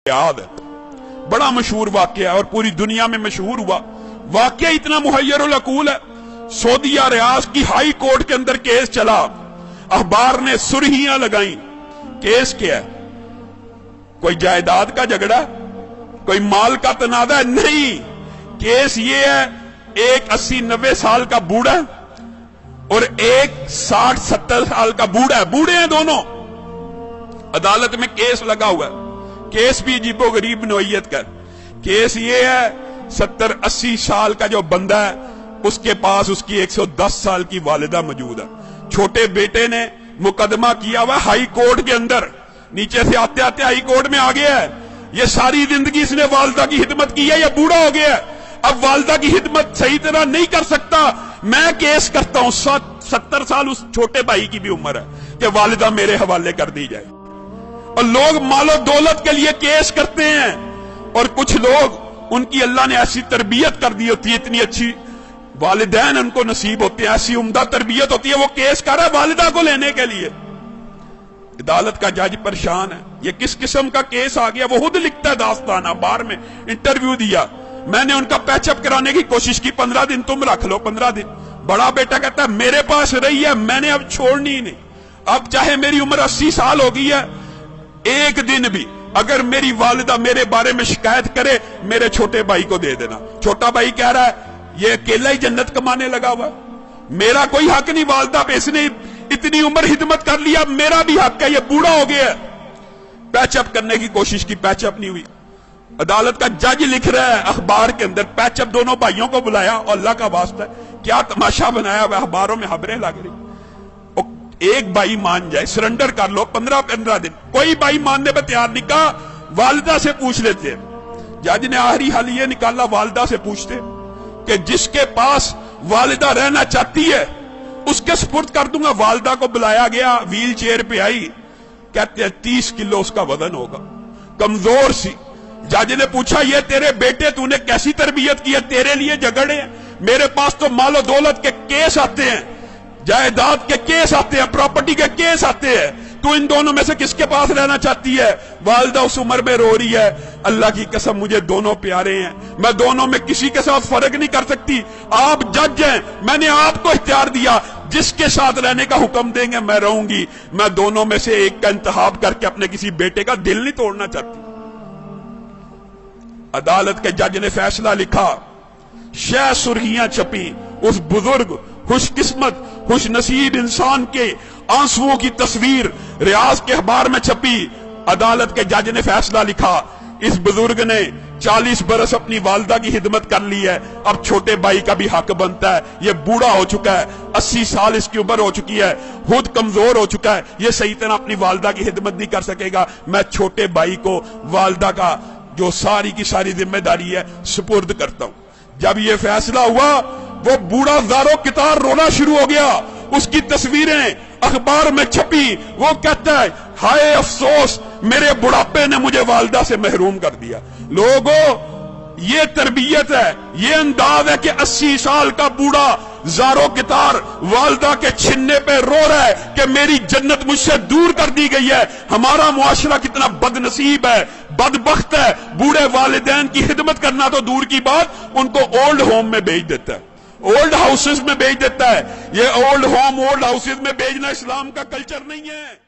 याद है, बड़ा मशहूर वाकया और पूरी दुनिया में मशहूर हुआ। वाकया इतना मुहय्यरुल अकूल है। सऊदीया रियाज की हाई कोर्ट के अंदर केस चला, अखबार ने सुर्खियां लगाई। केस क्या है? कोई जायदाद का झगड़ा, कोई माल का तनाजा? नहीं, केस ये है, एक 80-90 साल का बूढ़ा और एक 60-70 साल का बूढ़ा है, बूढ़े हैं दोनों, अदालत में केस लगा हुआ है। केस भी अजीबो गरीब नौइयत का। केस ये है, 70-80 साल का जो बंदा है उसके पास उसकी 110 साल की वालिदा मौजूद है। छोटे बेटे ने मुकदमा किया हुआ हाई कोर्ट के अंदर, नीचे से आते आते हाई कोर्ट में आ गया है। ये सारी जिंदगी इसने वालिदा की खिदमत की है, ये बूढ़ा हो गया है, अब वालिदा की खिदमत सही तरह नहीं कर सकता। मैं केस करता हूं, 70 साल उस छोटे भाई की भी उम्र है कि वालिदा मेरे हवाले कर दी जाए। और लोग मालो दौलत के लिए केस करते हैं, और कुछ लोग उनकी अल्लाह ने ऐसी तरबियत कर दी होती है, इतनी अच्छी वालिदैन उनको नसीब होते हैं, ऐसी उम्दा तरबियत होती है, वो केस कर रहा है वालिदा को लेने के लिए। अदालत का जज परेशान है, ये किस किस्म का केस आ गया। वो खुद लिखता है दास्ताना, बार में इंटरव्यू दिया, मैंने उनका पैचअप कराने की कोशिश की, 15 दिन तुम रख लो, 15 दिन। बड़ा बेटा कहता है मेरे पास रही है, मैंने अब छोड़नी ही नहीं, अब चाहे मेरी उम्र 80 साल हो गई है, एक दिन भी अगर मेरी वालिदा मेरे बारे में शिकायत करे, मेरे छोटे भाई को दे देना। छोटा भाई कह रहा है ये अकेला ही जन्नत कमाने लगा हुआ, मेरा कोई हक नहीं वालिदा पे, इसने इतनी उम्र खिदमत कर लिया, मेरा भी हक है, ये बूढ़ा हो गया। पैचअप करने की कोशिश की, पैचअप नहीं हुई। अदालत का जज लिख रहा है अखबार के अंदर, पैचअप दोनों भाइयों को बुलाया, और अल्लाह का वास्ता क्या तमाशा बनाया हुआ, अखबारों में खबरें लग रही। एक भाई मान जाए, सरेंडर कर लो, 15-15 दिन। कोई भाई मानने पर तैयार नहीं, कहा वालिदा से पूछ लेते। जज ने आखिरी हल ये निकाला, वालिदा से पूछते कि जिसके पास वालिदा रहना चाहती है उसके सुपुर्द कर दूंगा। वालिदा को बुलाया गया, व्हील चेयर पे आई, कहते हैं 30 किलो उसका वजन होगा, कमजोर सी। जज ने पूछा ये तेरे बेटे तूने कैसी तरबियत की है, तेरे लिए झगड़े, मेरे पास तो मालो दौलत के केस आते हैं, जायदाद के केस आते हैं, प्रॉपर्टी के केस आते हैं, तू इन दोनों में से किसके पास रहना चाहती है? वालिदा उस उम्र में रो रही है, अल्लाह की कसम मुझे दोनों प्यारे हैं, मैं दोनों में किसी के साथ फर्क नहीं कर सकती, आप जज हैं, मैंने आपको इख्तियार दिया, जिसके साथ रहने का हुक्म देंगे मैं रहूंगी, मैं दोनों में से एक का इंतखाब करके अपने किसी बेटे का दिल नहीं तोड़ना चाहती। अदालत के जज ने फैसला लिखा, शह सुर्खियां छपी, उस बुजुर्ग खुशकिस्मत खुश नसीब इंसान के आंसुओं की तस्वीर रियाज के अखबार में छपी। अदालत के जज ने फैसला लिखा, इस बुजुर्ग ने 40 बरस अपनी वालिदा की खिदमत कर ली है, अब छोटे भाई का भी हक बनता है, ये बूढ़ा हो चुका है, 80 साल इसकी उम्र हो चुकी है, खुद कमजोर हो चुका है, ये सही तरह अपनी वालिदा की खिदमत नहीं कर सकेगा, मैं छोटे भाई को वालिदा का जो सारी की सारी जिम्मेदारी है सुपुर्द करता हूं। जब ये फैसला हुआ, वो बूढ़ा ज़ारो कितार रोना शुरू हो गया, उसकी तस्वीरें अखबार में छपी, वो कहता है हाय अफसोस, मेरे बुढ़ापे ने मुझे वालिदा से महरूम कर दिया। लोगों, ये तरबियत है, ये अंदाज है कि 80 साल का बूढ़ा ज़ारो कितार वालिदा के छिन्ने पे रो रहा है कि मेरी जन्नत मुझसे दूर कर दी गई है। हमारा मुआशरा कितना बदनसीब है, बदबख्त है, बूढ़े वालिदैन की खिदमत करना तो दूर की बात, उनको ओल्ड होम में भेज देता है, ओल्ड हाउसेस में भेज देता है। ये ओल्ड होम, ओल्ड हाउसेस में भेजना इस्लाम का कल्चर नहीं है।